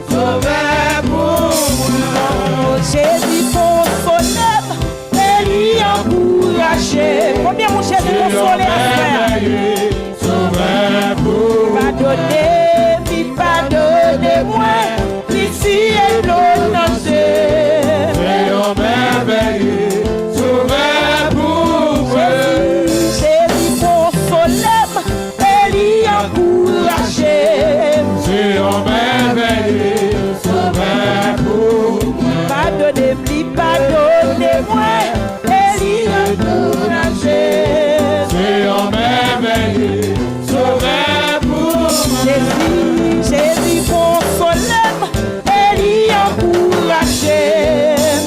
sauveur pour moi. Jésus consolé, et encouragé. Combien mon Jésus consolé à faire? Sauveur pour moi. Pardonnez, puis pardonnez-moi, ici et l'autre. C'est un merveilleux sauveur pour moi. Jésus consolé, et encouragé. C'est un merveilleux sauveur pour moi. Pardonnez-moi, et encouragé. C'est un merveilleux sauveur pour moi. Jésus consolé, et encouragé.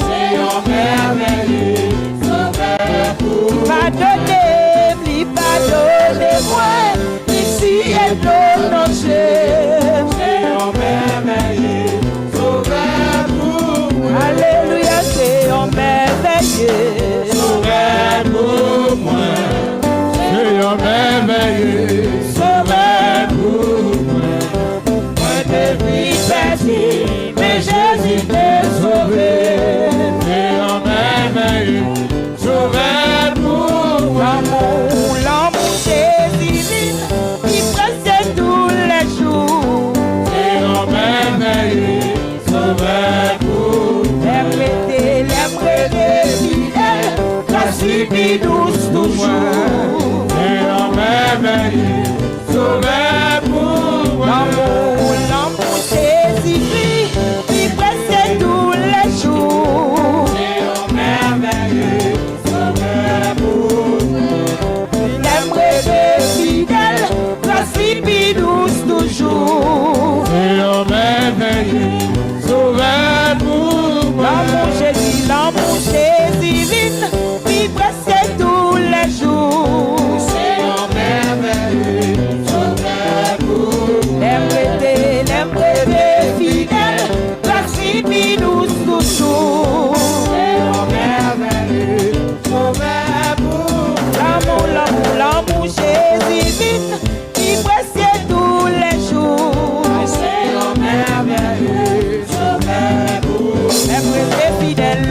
C'est un merveilleux sauveur pour moi. Pardonnez-moi, ici et l'autre. C'est un merveilleux sauveur pour moi. Alléluia, c'est un merveilleux. Sauveur pour moi. C'est un merveilleux sauveur pour moi. Moi de vie perdue, mais Jésus t'a sauvé. C'est un merveilleux sauveur pour moi. L'amour Jésus, qui précède tous les jours. C'est un merveilleux sauveur pour moi. L'aimer fidèle, grâce lui douce toujours. C'est un merveilleux sauveur pour moi. L'amour Jésus, qui précède tous les jours. C'est un merveilleux sauveur pour moi. L'aimer fidèle, grâce lui douce toujours. C'est un merveilleux sauveur pour moi. L'amour Jésus, qui précède tous les jours. C'est un merveilleux sauveur pour moi. L'aimer fidèle, grâce lui douce toujours. C'est un merveilleux sauveur pour moi. L'amour Jésus, qui précède tous les jours. C'est un merveilleux sauveur pour moi. L'aimer fidèle,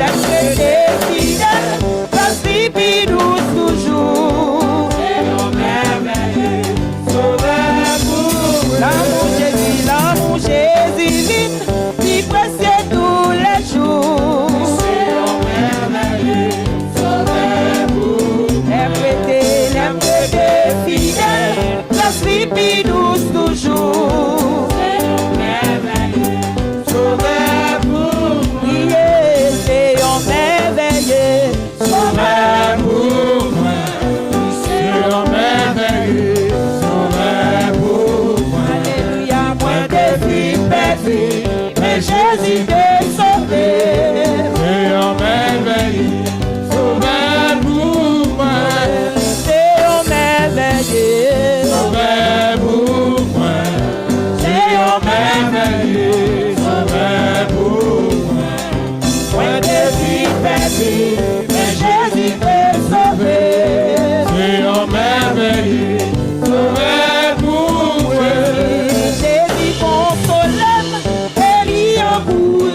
grâce lui douce toujours. C'est un merveilleux sauveur pour moi. L'amour Jésus, qui précède tous les jours. C'est un merveilleux sauveur pour moi. L'aimer fidèle, grâce lui douce toujours. C'est un merveilleux sauveur pour moi. C'est un merveilleux Sauveur pour moi. C'est un merveilleux sauveur pour moi. Alléluia, moi de vie perdue, mais Jésus t'a sauvé. C'est un merveilleux sauveur pour moi. C'est un merveilleux Sauveur pour moi. C'est un merveilleux sauveur pour moi. moi de vie perdue, mais Jésus t'a sauvé. C'est un merveilleux sauveur pour moi. Jésus consolé, et lui encouragé.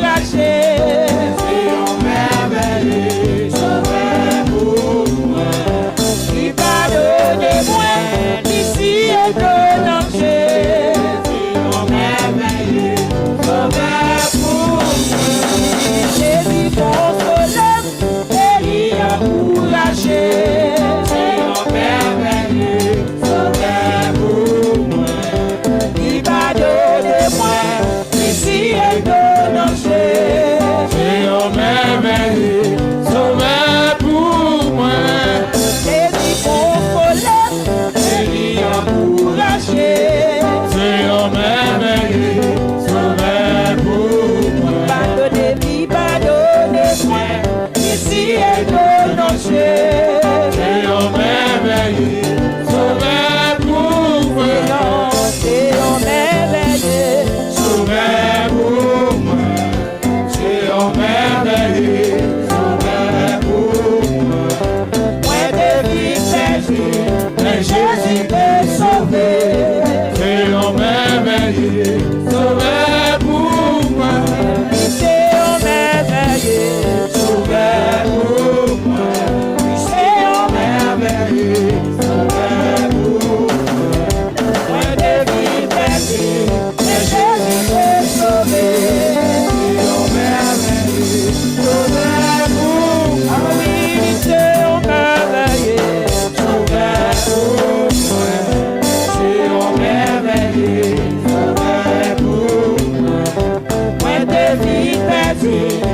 bêtis,